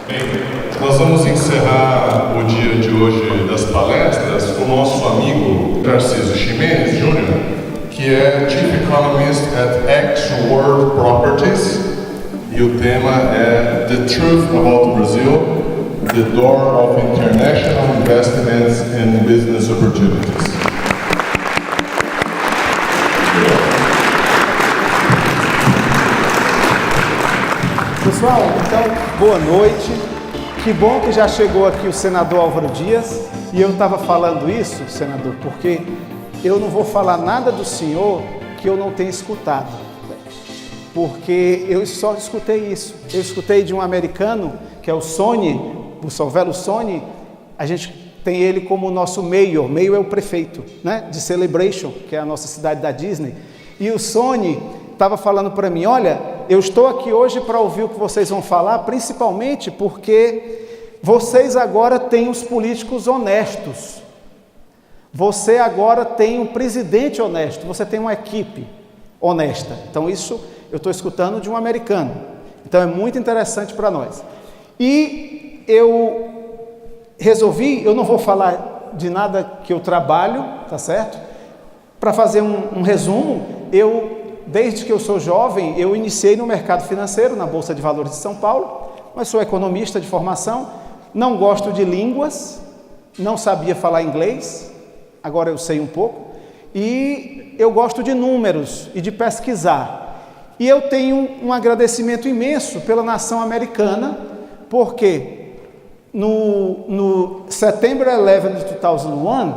Bem, nós vamos encerrar o dia de hoje das palestras com o nosso amigo Tarcísio Ximenes Jr., que é Chief Economist at X World Properties, e o tema é The Truth About Brazil, The Door of International Investments and Business Opportunities. Pessoal, então, boa noite. Que bom que já chegou aqui o senador Álvaro Dias. E eu estava falando isso, senador, porque eu não vou falar nada do senhor que eu não tenha escutado. Porque eu só escutei isso. Eu escutei de um americano, que é o Sony, o Salvello Sony. A gente tem ele como nosso mayor. Mayor é o prefeito, né, de Celebration, que é a nossa cidade da Disney. E o Sony estava falando para mim, olha, eu estou aqui hoje para ouvir o que vocês vão falar, principalmente porque vocês agora têm os políticos honestos. Você agora tem um presidente honesto, você tem uma equipe honesta. Então isso eu estou escutando de um americano. Então é muito interessante para nós. E eu resolvi, eu não vou falar de nada que eu trabalho, tá certo? Para fazer um resumo, desde que eu sou jovem, eu iniciei no mercado financeiro, na Bolsa de Valores de São Paulo, mas sou economista de formação, não gosto de línguas, não sabia falar inglês, agora eu sei um pouco, e eu gosto de números e de pesquisar. E eu tenho um agradecimento imenso pela nação americana, porque no September 11 de 2001,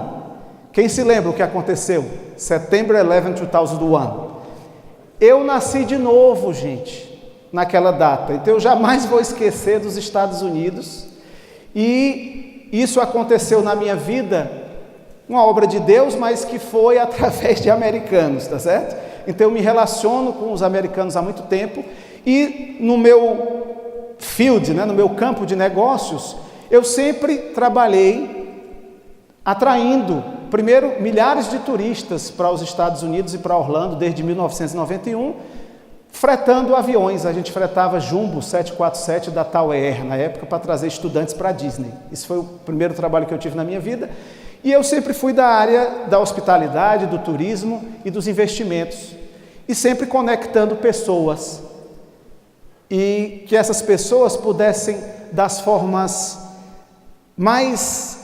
quem se lembra o que aconteceu? September 11 de 2001. Eu nasci de novo, gente, naquela data. Então eu jamais vou esquecer dos Estados Unidos. E isso aconteceu na minha vida, uma obra de Deus, mas que foi através de americanos, tá certo? Então eu me relaciono com os americanos há muito tempo. E no meu field, né, no meu campo de negócios, eu sempre trabalhei atraindo, primeiro, milhares de turistas para os Estados Unidos e para Orlando desde 1991, fretando aviões. A gente fretava Jumbo 747 da Tal Air na época para trazer estudantes para a Disney. Isso foi o primeiro trabalho que eu tive na minha vida. E eu sempre fui da área da hospitalidade, do turismo e dos investimentos. E sempre conectando pessoas. E que essas pessoas pudessem, das formas mais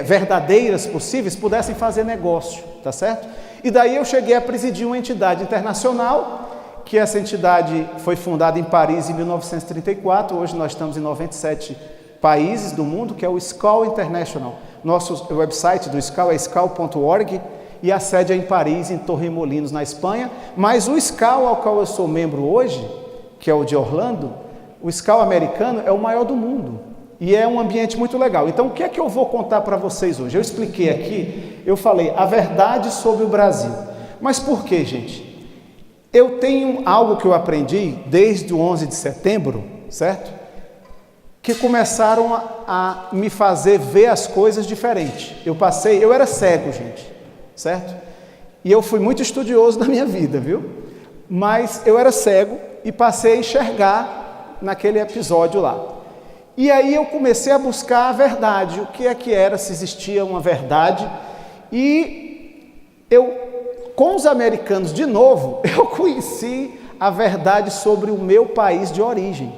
verdadeiras possíveis, pudessem fazer negócio, tá certo? E daí eu cheguei a presidir uma entidade internacional, que essa entidade foi fundada em Paris em 1934, hoje nós estamos em 97 países do mundo, que é o SCAL International. Nosso website do SCAL é scal.org e a sede é em Paris, em Torremolinos, na Espanha, mas o SCAL ao qual eu sou membro hoje, que é o de Orlando, o SCAL americano é o maior do mundo. E é um ambiente muito legal. Então, o que é que eu vou contar para vocês hoje? Eu expliquei aqui, eu falei a verdade sobre o Brasil. Mas por quê, gente? Eu tenho algo que eu aprendi desde o 11 de setembro, certo? Que começaram a me fazer ver as coisas diferente. Eu era cego, gente, certo? E eu fui muito estudioso na minha vida, viu? Mas eu era cego e passei a enxergar naquele episódio lá. E aí eu comecei a buscar a verdade, o que era, se existia uma verdade. E com os americanos, de novo, eu conheci a verdade sobre o meu país de origem.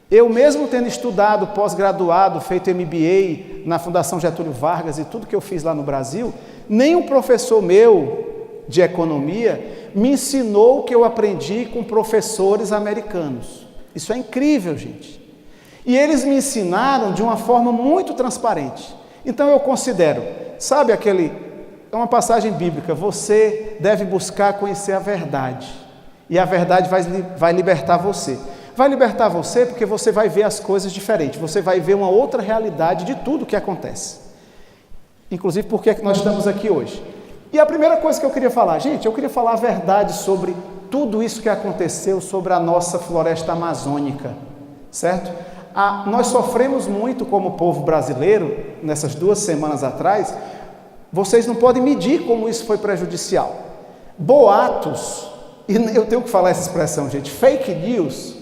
Eu mesmo tendo estudado, pós-graduado, feito MBA na Fundação Getúlio Vargas e tudo que eu fiz lá no Brasil, nenhum professor meu de economia me ensinou o que eu aprendi com professores americanos. Isso é incrível, gente. E eles me ensinaram de uma forma muito transparente. Então eu considero, sabe é uma passagem bíblica, você deve buscar conhecer a verdade. E a verdade vai libertar você. Vai libertar você porque você vai ver as coisas diferentes, você vai ver uma outra realidade de tudo que acontece. Inclusive porque é que nós estamos aqui hoje. E a primeira coisa que eu queria falar, gente, eu queria falar a verdade sobre tudo isso que aconteceu sobre a nossa floresta amazônica, certo? Nós sofremos muito como povo brasileiro, nessas 2 semanas atrás, vocês não podem medir como isso foi prejudicial. Boatos, e eu tenho que falar essa expressão, gente, fake news,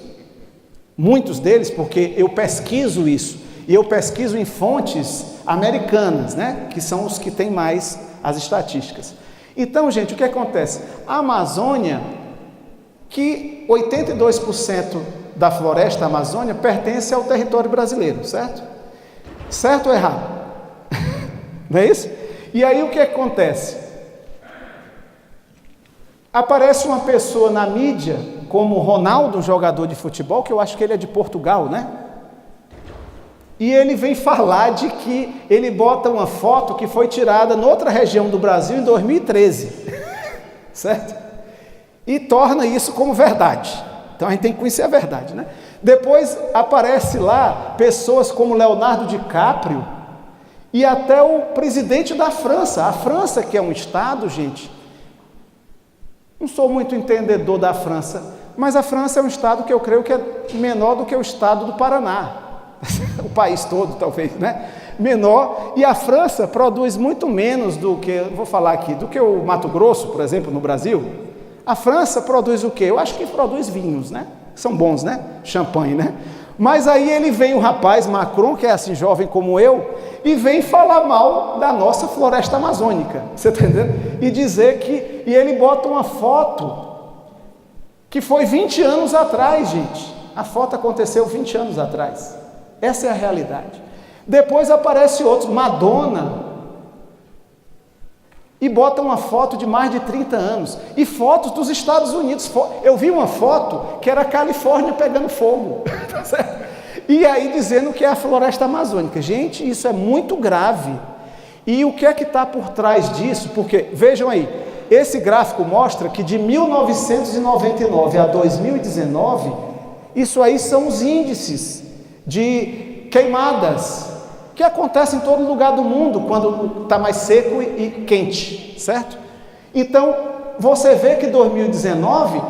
Muitos deles, porque eu pesquiso isso, e eu pesquiso em fontes americanas, né? Que são os que têm mais as estatísticas. Então, gente, o que acontece? A Amazônia, que 82% da floresta amazônica pertence ao território brasileiro, certo? Certo ou errado? Não é isso? E aí o que acontece? Aparece uma pessoa na mídia, como Ronaldo, um jogador de futebol, que eu acho que ele é de Portugal, né? E ele vem falar de que ele bota uma foto que foi tirada noutra região do Brasil em 2013, certo? E torna isso como verdade. Então a gente tem que conhecer a verdade, né? Depois aparece lá pessoas como Leonardo DiCaprio e até o presidente da França. A França, que é um estado, gente, não sou muito entendedor da França, mas a França é um estado que eu creio que é menor do que o estado do Paraná. O país todo, talvez, né? Menor, e a França produz muito menos do que, vou falar aqui, do que o Mato Grosso, por exemplo, no Brasil. A França produz o quê? Eu acho que produz vinhos, né? São bons, né? Champanhe, né? Mas aí ele vem o rapaz Macron, que é assim jovem como eu, e vem falar mal da nossa floresta amazônica, você está entendendo? E dizer que, e ele bota uma foto que foi 20 anos atrás, gente. A foto aconteceu 20 anos atrás. Essa é a realidade. Depois aparece outros, Madonna, e bota uma foto de mais de 30 anos, e fotos dos Estados Unidos. Eu vi uma foto que era a Califórnia pegando fogo, e aí dizendo que é a floresta amazônica. Gente, isso é muito grave. E o que é que está por trás disso? Porque, vejam aí, esse gráfico mostra que de 1999 a 2019, isso aí são os índices de queimadas que acontecem em todo lugar do mundo quando está mais seco e quente, certo? Então, você vê que 2019,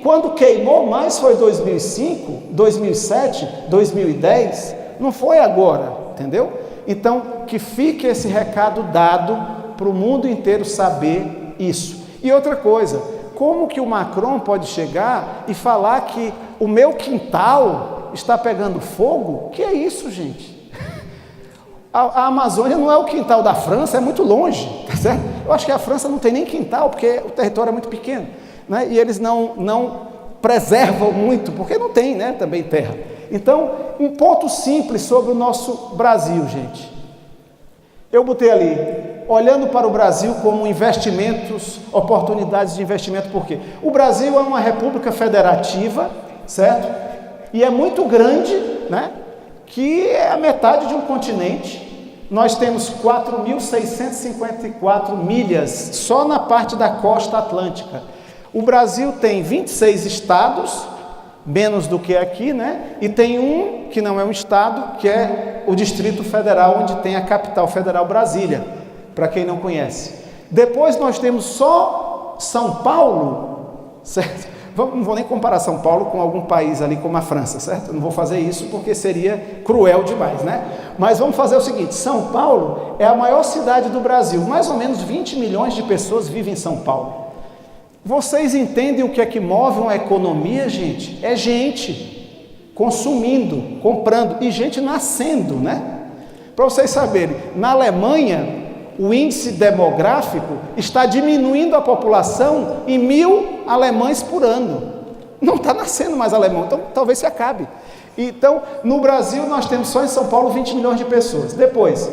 quando queimou mais foi 2005, 2007, 2010, não foi agora, entendeu? Então, que fique esse recado dado para o mundo inteiro saber isso. E outra coisa, como que o Macron pode chegar e falar que o meu quintal está pegando fogo? Que é isso, gente? A Amazônia não é o quintal da França, é muito longe, tá certo? Eu acho que a França não tem nem quintal, porque o território é muito pequeno, né? E eles não preservam muito, porque não tem, né, também terra. Então, um ponto simples sobre o nosso Brasil, gente. Eu botei ali, olhando para o Brasil como investimentos, oportunidades de investimento, por quê? O Brasil é uma república federativa, certo? E é muito grande, né? Que é a metade de um continente. Nós temos 4.654 milhas só na parte da costa atlântica. O Brasil tem 26 estados, menos do que aqui, né? E tem um que não é um estado, que é o Distrito Federal, onde tem a capital federal, Brasília, para quem não conhece. Depois nós temos só São Paulo, certo? Não vou nem comparar São Paulo com algum país ali como a França, certo? Não vou fazer isso porque seria cruel demais, né? Mas vamos fazer o seguinte, São Paulo é a maior cidade do Brasil, mais ou menos 20 milhões de pessoas vivem em São Paulo. Vocês entendem o que é que move uma economia, gente? É gente consumindo, comprando, e gente nascendo, né? Para vocês saberem, na Alemanha, o índice demográfico está diminuindo a população em 1.000 alemães por ano. Não está nascendo mais alemão, então talvez se acabe. Então, no Brasil, nós temos só em São Paulo 20 milhões de pessoas. Depois,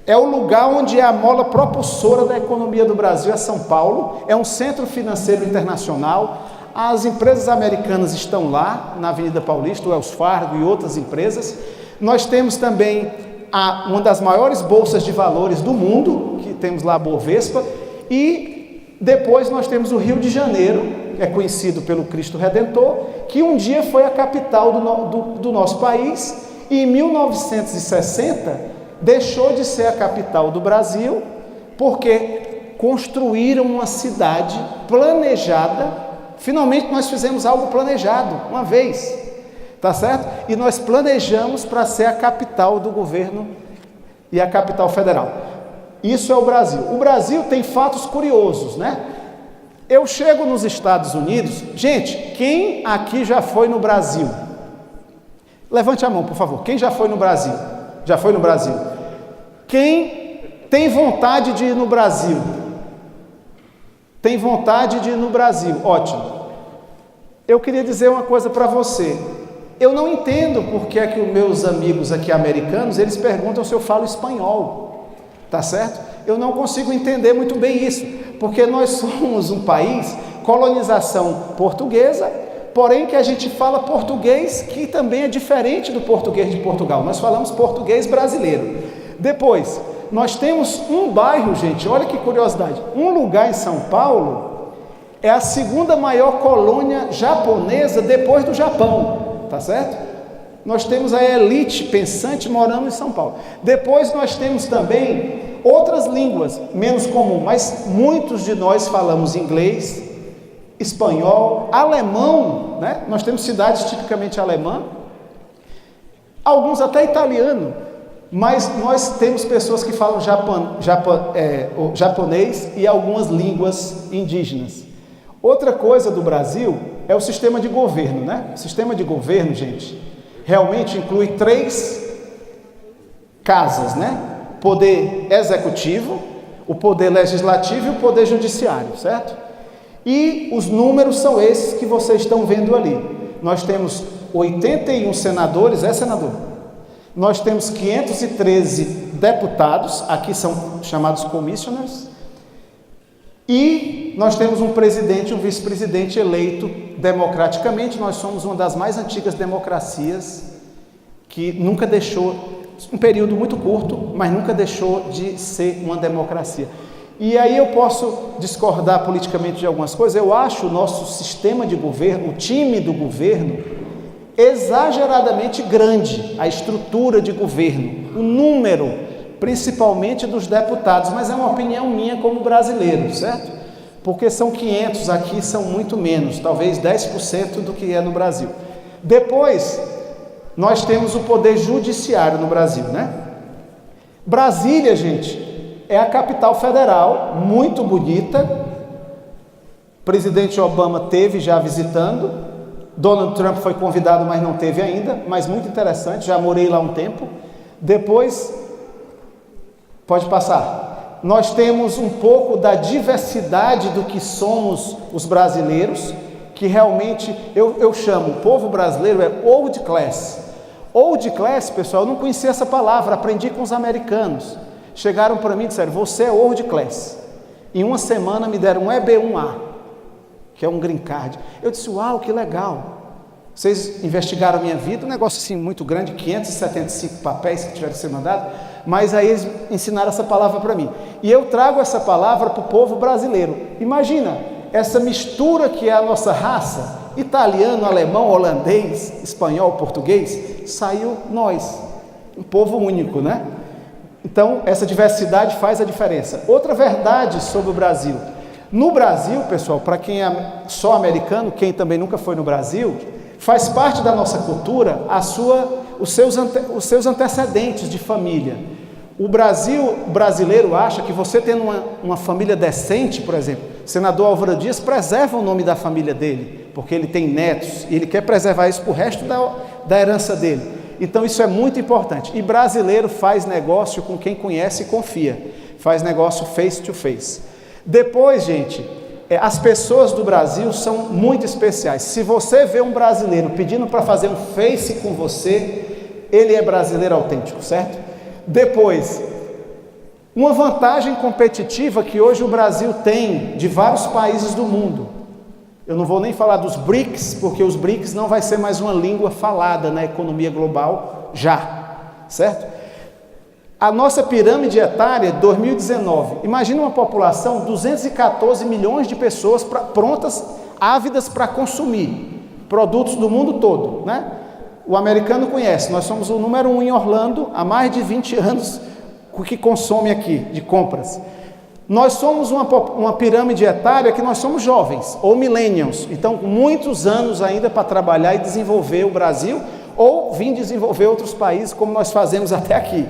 é o lugar onde é a mola propulsora da economia do Brasil, é São Paulo, é um centro financeiro internacional. As empresas americanas estão lá, na Avenida Paulista, o Wells Fargo e outras empresas. Nós temos também uma das maiores bolsas de valores do mundo, que temos lá a Bovespa, e depois nós temos o Rio de Janeiro, que é conhecido pelo Cristo Redentor, que um dia foi a capital do nosso país, e em 1960 deixou de ser a capital do Brasil, porque construíram uma cidade planejada. Finalmente nós fizemos algo planejado, uma vez. Tá certo? E nós planejamos para ser a capital do governo e a capital federal. Isso é o Brasil. O Brasil tem fatos curiosos, né? Eu chego nos Estados Unidos, gente, quem aqui já foi no Brasil? Levante a mão, por favor. Quem já foi no Brasil? Já foi no Brasil? Quem tem vontade de ir no Brasil? Tem vontade de ir no Brasil? Ótimo. Eu queria dizer uma coisa para você. Eu não entendo porque é que os meus amigos aqui americanos, eles perguntam se eu falo espanhol. Tá certo? Eu não consigo entender muito bem isso, porque nós somos um país, colonização portuguesa, porém que a gente fala português que também é diferente do português de Portugal. Nós falamos português brasileiro. Depois, nós temos um bairro, gente, olha que curiosidade, um lugar em São Paulo é a segunda maior colônia japonesa depois do Japão, tá certo? Nós temos a elite pensante morando em São Paulo. Depois nós temos também outras línguas, menos comum, mas muitos de nós falamos inglês, espanhol, alemão, né? Nós temos cidades tipicamente alemã, alguns até italiano, mas nós temos pessoas que falam japonês e algumas línguas indígenas. Outra coisa do Brasil é o sistema de governo, né? O sistema de governo, gente, realmente inclui 3 casas, né? Poder executivo, o poder legislativo e o poder judiciário, certo? E os números são esses que vocês estão vendo ali. Nós temos 81 senadores, senador? Nós temos 513 deputados, aqui são chamados commissioners, e nós temos um presidente e um vice-presidente eleito democraticamente. Nós somos uma das mais antigas democracias que nunca deixou, um período muito curto, mas nunca deixou de ser uma democracia. E aí eu posso discordar politicamente de algumas coisas. Eu acho o nosso sistema de governo, o time do governo, exageradamente grande, a estrutura de governo, o número, principalmente dos deputados, mas é uma opinião minha como brasileiro, certo? Porque são 500, aqui são muito menos, talvez 10% do que é no Brasil. Depois, nós temos o poder judiciário no Brasil, né? Brasília, gente, é a capital federal, muito bonita. O presidente Obama teve já visitando, Donald Trump foi convidado, mas não teve ainda, mas muito interessante, já morei lá um tempo. Depois, pode passar, nós temos um pouco da diversidade do que somos os brasileiros, que realmente, eu chamo, o povo brasileiro é old class. Old class, pessoal, eu não conhecia essa palavra, aprendi com os americanos. Chegaram para mim e disseram, você é old class. Em uma semana me deram um EB1A, que é um green card. Eu disse, uau, que legal. Vocês investigaram a minha vida, um negócio assim muito grande, 575 papéis que tiveram que ser mandados, mas aí eles ensinaram essa palavra para mim. E eu trago essa palavra para o povo brasileiro. Imagina, essa mistura que é a nossa raça, italiano, alemão, holandês, espanhol, português, saiu nós, um povo único, né? Então, essa diversidade faz a diferença. Outra verdade sobre o Brasil. No Brasil, pessoal, para quem é só americano, quem também nunca foi no Brasil, faz parte da nossa cultura os seus antecedentes de família. O brasileiro acha que você tendo uma família decente, por exemplo, o senador Álvaro Dias preserva o nome da família dele, porque ele tem netos, e ele quer preservar isso para o resto da herança dele. Então isso é muito importante. E brasileiro faz negócio com quem conhece e confia, faz negócio face to face. Depois, gente, as pessoas do Brasil são muito especiais. Se você vê um brasileiro pedindo para fazer um face com você, ele é brasileiro autêntico, certo? Depois, uma vantagem competitiva que hoje o Brasil tem de vários países do mundo. Eu não vou nem falar dos BRICS, porque os BRICS não vai ser mais uma língua falada na economia global já, certo? A nossa pirâmide etária, 2019, imagina uma população, 214 milhões de pessoas prontas, ávidas para consumir produtos do mundo todo, né? O americano conhece, nós somos o número 1 em Orlando, há mais de 20 anos, o que consome aqui, de compras. Nós somos uma pirâmide etária que nós somos jovens, ou millennials, então muitos anos ainda para trabalhar e desenvolver o Brasil, ou vir desenvolver outros países, como nós fazemos até aqui.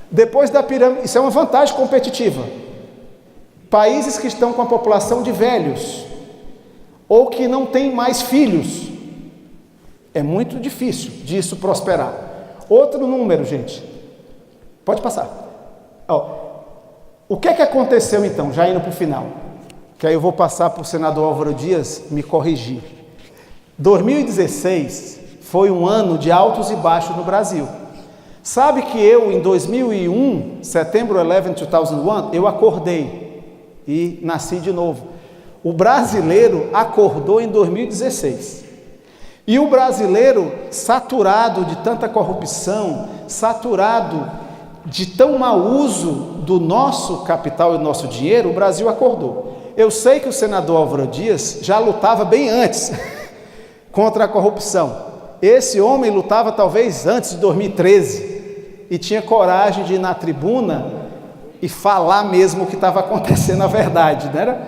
Depois da pirâmide, isso é uma vantagem competitiva. Países que estão com a população de velhos, ou que não têm mais filhos, É muito difícil disso prosperar. Outro número, gente. Pode passar. O que é que aconteceu então, já indo para o final? Que aí eu vou passar para o senador Álvaro Dias me corrigir. 2016 foi um ano de altos e baixos no Brasil. Sabe que eu, em 2001, Setembro 11, 2001, eu acordei e nasci de novo. O brasileiro acordou em 2016. E o brasileiro, saturado de tanta corrupção, saturado de tão mau uso do nosso capital e do nosso dinheiro, o Brasil acordou. Eu sei que o senador Álvaro Dias já lutava bem antes contra a corrupção. Esse homem lutava talvez antes de 2013 e tinha coragem de ir na tribuna e falar mesmo o que estava acontecendo, a verdade, não era?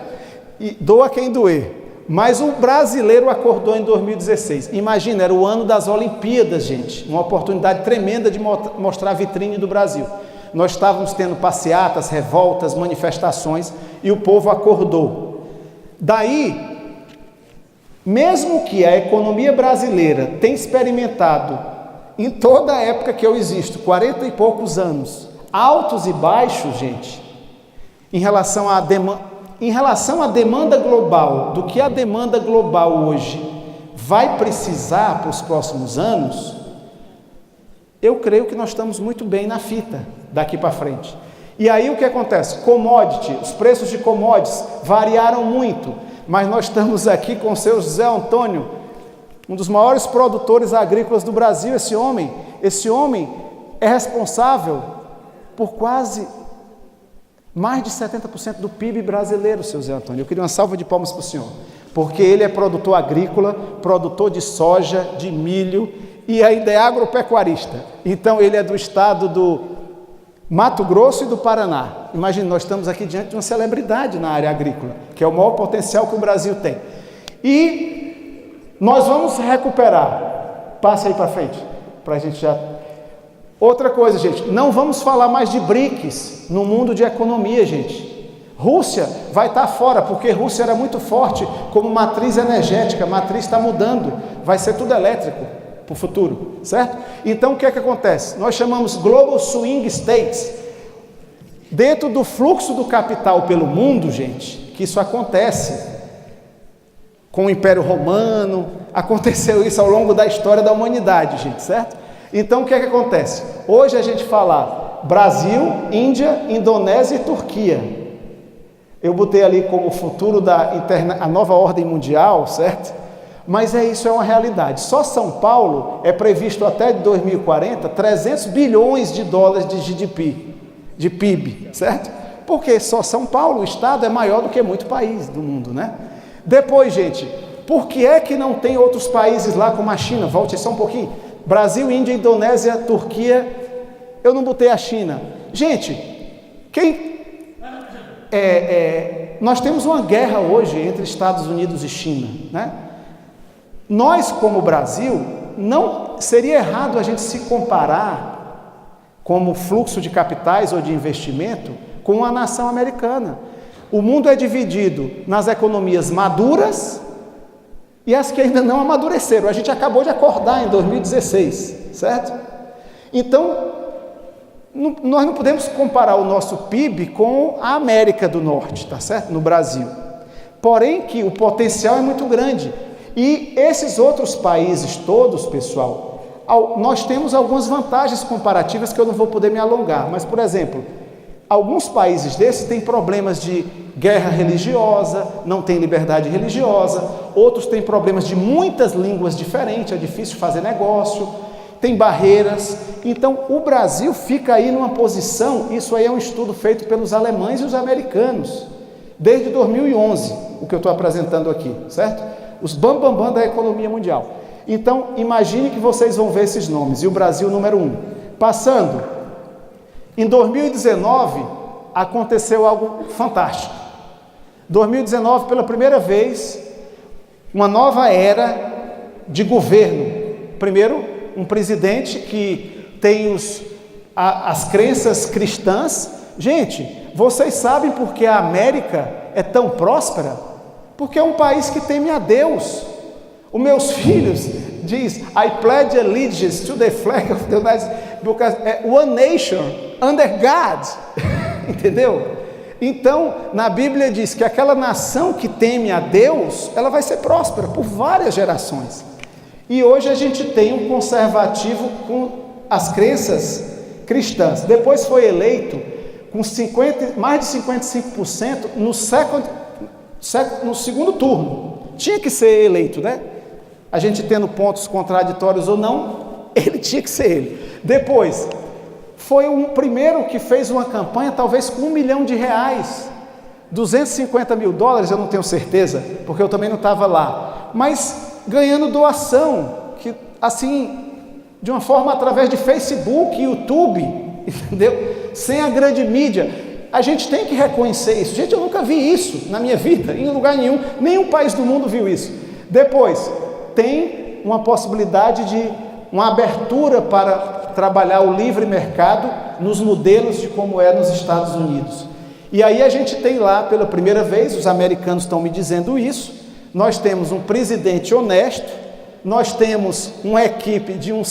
E doa quem doer. Mas o brasileiro acordou em 2016. Imagina, era o ano das Olimpíadas, gente. Uma oportunidade tremenda de mostrar a vitrine do Brasil. Nós estávamos tendo passeatas, revoltas, manifestações e o povo acordou. Daí, mesmo que a economia brasileira tenha experimentado, em toda a época que eu existo, 40 e poucos anos, altos e baixos, gente, em relação à demanda global, do que a demanda global hoje vai precisar para os próximos anos, eu creio que nós estamos muito bem na fita daqui para frente. E aí o que acontece? Commodity, os preços de commodities variaram muito, mas nós estamos aqui com o seu José Antônio, um dos maiores produtores agrícolas do Brasil. Esse homem é responsável por quase mais de 70% do PIB brasileiro, seu Zé Antônio. Eu queria uma salva de palmas para o senhor, porque ele é produtor agrícola, produtor de soja, de milho e ainda é agropecuarista. Então ele é do estado do Mato Grosso e do Paraná. Imagina, nós estamos aqui diante de uma celebridade na área agrícola, que é o maior potencial que o Brasil tem. E nós vamos recuperar. Passa aí para frente, para a gente já... Outra coisa, gente, não vamos falar mais de BRICS no mundo de economia, gente. Rússia vai estar fora, porque Rússia era muito forte como matriz energética, a matriz está mudando, vai ser tudo elétrico para o futuro, certo? Então, o que é que acontece? Nós chamamos Global Swing States. Dentro do fluxo do capital pelo mundo, gente, que isso acontece com o Império Romano, aconteceu isso ao longo da história da humanidade, gente, certo? Então, o que é que acontece? Hoje a gente fala Brasil, Índia, Indonésia e Turquia. Eu botei ali como futuro a nova ordem mundial, certo? Mas isso é uma realidade. Só São Paulo é previsto até 2040 $300 bilhões de GDP, de PIB, certo? Porque só São Paulo, o estado, é maior do que muito país do mundo, né? Depois, gente, por que é que não tem outros países lá como a China? Volte só um pouquinho. Brasil, Índia, Indonésia, Turquia, eu não botei a China. Gente, nós temos uma guerra hoje entre Estados Unidos e China, né? Nós, como Brasil, não seria errado a gente se comparar como fluxo de capitais ou de investimento com a nação americana. O mundo é dividido nas economias maduras e as que ainda não amadureceram. A gente acabou de acordar em 2016, certo? Então, nós não podemos comparar o nosso PIB com a América do Norte, tá certo? No Brasil. Porém, que o potencial é muito grande. E esses outros países todos, pessoal, nós temos algumas vantagens comparativas que eu não vou poder me alongar. Mas, por exemplo, alguns países desses têm problemas de guerra religiosa, não tem liberdade religiosa, outros têm problemas de muitas línguas diferentes, é difícil fazer negócio, tem barreiras. Então, o Brasil fica aí numa posição, isso aí é um estudo feito pelos alemães e os americanos, desde 2011, o que eu estou apresentando aqui, certo? Os bambambam da economia mundial. Então, imagine que vocês vão ver esses nomes, e o Brasil número 1. Passando, em 2019, aconteceu algo fantástico. 2019, pela primeira vez, uma nova era de governo. Primeiro, um presidente que tem as crenças cristãs. Gente, vocês sabem por que a América é tão próspera? Porque é um país que teme a Deus. Os meus filhos diz, I pledge allegiance to the flag of the United States, because one nation under God, entendeu? Então, na Bíblia diz que aquela nação que teme a Deus, ela vai ser próspera por várias gerações. E hoje a gente tem um conservativo com as crenças cristãs. Depois foi eleito com mais de 55% no segundo turno. Tinha que ser eleito, né? A gente tendo pontos contraditórios ou não, ele tinha que ser ele. Depois, foi o primeiro que fez uma campanha, talvez com R$1 milhão, 250 mil dólares, eu não tenho certeza, porque eu também não estava lá, mas ganhando doação, que assim, de uma forma através de Facebook, YouTube, entendeu? Sem a grande mídia. A gente tem que reconhecer isso. Gente, eu nunca vi isso na minha vida, em lugar nenhum país do mundo viu isso. Depois, tem uma possibilidade de uma abertura para trabalhar o livre mercado nos modelos de como é nos Estados Unidos. E aí a gente tem lá, pela primeira vez, os americanos estão me dizendo isso, nós temos um presidente honesto, nós temos uma equipe de um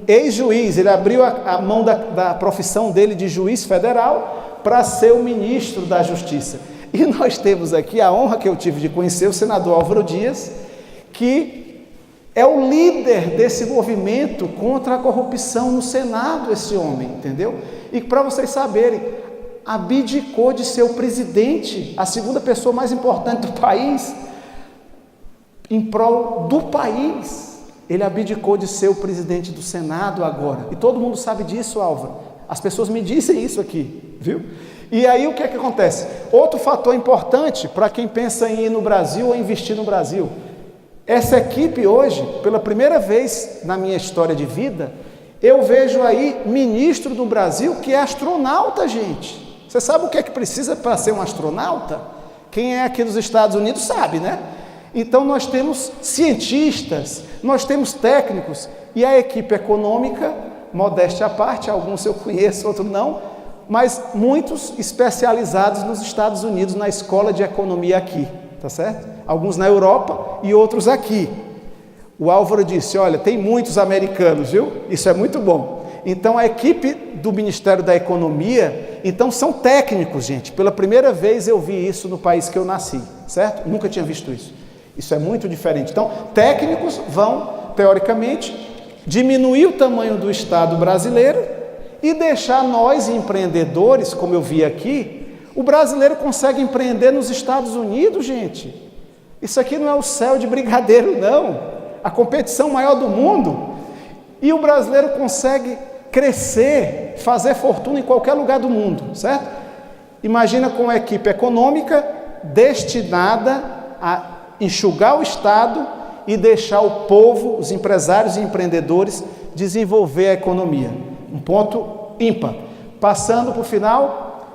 ex-juiz, ele abriu a mão da profissão dele de juiz federal para ser o ministro da Justiça. E nós temos aqui a honra que eu tive de conhecer o senador Álvaro Dias, que é o líder desse movimento contra a corrupção no Senado, esse homem, entendeu? E para vocês saberem, abdicou de ser o presidente, a segunda pessoa mais importante do país, em prol do país. Ele abdicou de ser o presidente do Senado agora. E todo mundo sabe disso, Álvaro. As pessoas me dizem isso aqui, viu? E aí o que é que acontece? Outro fator importante para quem pensa em ir no Brasil ou investir no Brasil. Essa equipe hoje, pela primeira vez na minha história de vida, eu vejo aí ministro do Brasil que é astronauta, gente. Você sabe o que é que precisa para ser um astronauta? Quem é aqui dos Estados Unidos sabe, né? Então nós temos cientistas, nós temos técnicos e a equipe econômica, modéstia à parte, alguns eu conheço, outros não, mas muitos especializados nos Estados Unidos, na escola de economia aqui, tá certo? Alguns na Europa e outros aqui. O Álvaro disse, olha, tem muitos americanos, viu? Isso é muito bom. Então a equipe do Ministério da Economia, então são técnicos, gente. Pela primeira vez eu vi isso no país que eu nasci, certo? Nunca tinha visto isso. Isso é muito diferente. Então, técnicos vão, teoricamente, diminuir o tamanho do Estado brasileiro e deixar nós, empreendedores, como eu vi aqui, o brasileiro consegue empreender nos Estados Unidos, gente. Isso aqui não é o céu de brigadeiro, não. A competição maior do mundo. E o brasileiro consegue crescer, fazer fortuna em qualquer lugar do mundo, certo? Imagina com uma equipe econômica destinada a enxugar o Estado e deixar o povo, os empresários e empreendedores desenvolver a economia. Um ponto ímpar. Passando para o final,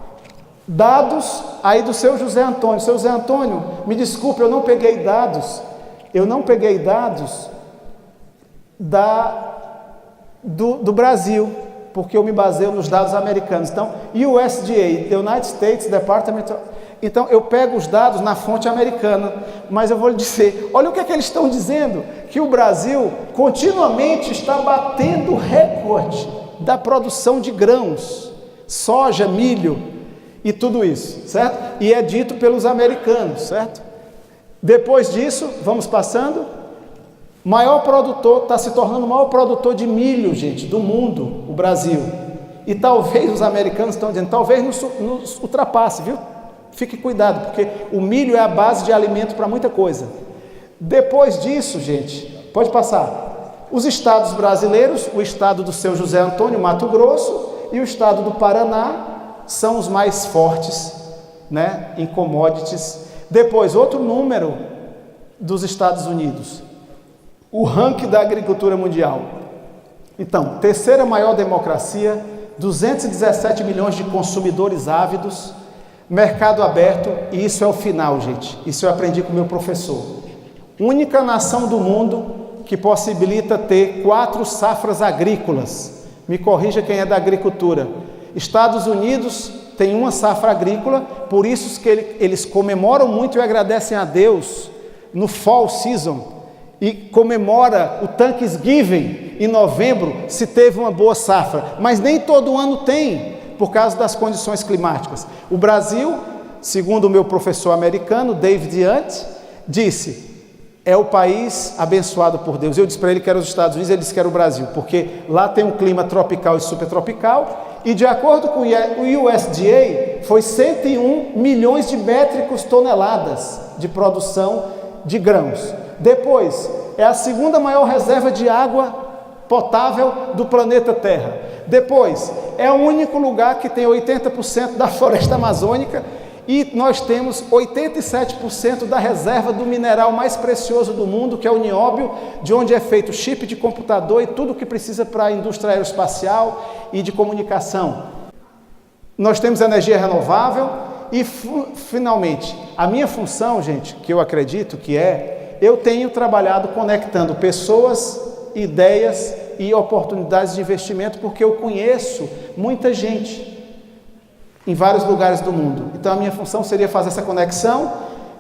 dados aí do seu José Antônio. Seu José Antônio, me desculpe, eu não peguei dados do Brasil, porque eu me baseio nos dados americanos. Então, USDA, the United States Department of... Então, eu pego os dados na fonte americana, mas eu vou lhe dizer, olha o que é que eles estão dizendo, que o Brasil continuamente está batendo o recorde da produção de grãos, soja, milho e tudo isso, certo? E é dito pelos americanos, certo? Depois disso, vamos passando, maior produtor, está se tornando o maior produtor de milho, gente, do mundo, o Brasil. E talvez os americanos estão dizendo, talvez nos ultrapasse, viu? Fique cuidado, porque o milho é a base de alimento para muita coisa. Depois disso, gente, pode passar. Os estados brasileiros, o estado do seu José Antônio, Mato Grosso, e o estado do Paraná, são os mais fortes, né, em commodities. Depois, outro número dos Estados Unidos, o ranking da agricultura mundial. Então, terceira maior democracia, 217 milhões de consumidores ávidos, mercado aberto, e isso é o final, gente. Isso eu aprendi com o meu professor. Única nação do mundo que possibilita ter 4 safras agrícolas. Me corrija quem é da agricultura. Estados Unidos tem uma safra agrícola, por isso que eles comemoram muito e agradecem a Deus no fall season. e comemora o Thanksgiving em novembro se teve uma boa safra, mas nem todo ano tem, por causa das condições climáticas. O Brasil, segundo o meu professor americano, David Hunt, disse: é o país abençoado por Deus. Eu disse para ele que era os Estados Unidos, ele disse que era o Brasil, porque lá tem um clima tropical e supertropical, e de acordo com o USDA, foi 101 milhões de métricos toneladas de produção de grãos. Depois, é a segunda maior reserva de água potável do planeta Terra. Depois, é o único lugar que tem 80% da floresta amazônica, e nós temos 87% da reserva do mineral mais precioso do mundo, que é o nióbio, de onde é feito chip de computador e tudo o que precisa para a indústria aeroespacial e de comunicação. Nós temos energia renovável e, finalmente, a minha função, gente, que eu acredito que eu tenho trabalhado conectando pessoas, ideias e oportunidades de investimento, porque eu conheço muita gente em vários lugares do mundo. Então a minha função seria fazer essa conexão.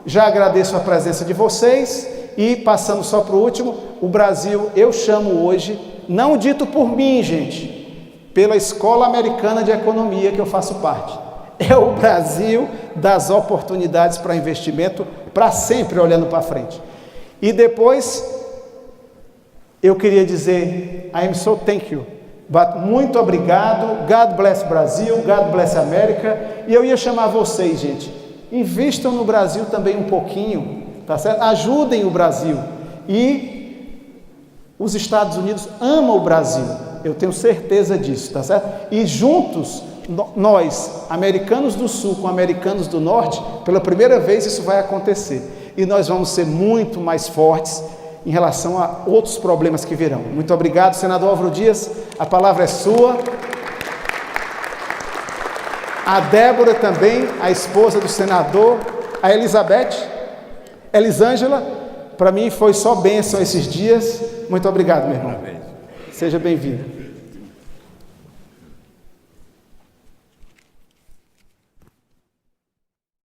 Já agradeço a presença de vocês e, passando só para o último, o Brasil eu chamo hoje, não dito por mim, gente, pela Escola Americana de Economia que eu faço parte. É o Brasil das oportunidades para investimento, para sempre olhando para frente. E depois eu queria dizer, I am so thank you. Muito obrigado, God bless Brasil, God bless América. E eu ia chamar vocês, gente, invistam no Brasil também um pouquinho, tá certo? Ajudem o Brasil. E os Estados Unidos amam o Brasil, eu tenho certeza disso, tá certo? E juntos, nós, americanos do Sul com americanos do Norte, pela primeira vez isso vai acontecer. E nós vamos ser muito mais fortes em relação a outros problemas que virão. Muito obrigado, senador Álvaro Dias, a palavra é sua. A Débora também, a esposa do senador, a Elisângela, para mim foi só bênção esses dias. Muito obrigado, meu irmão. Seja bem-vindo.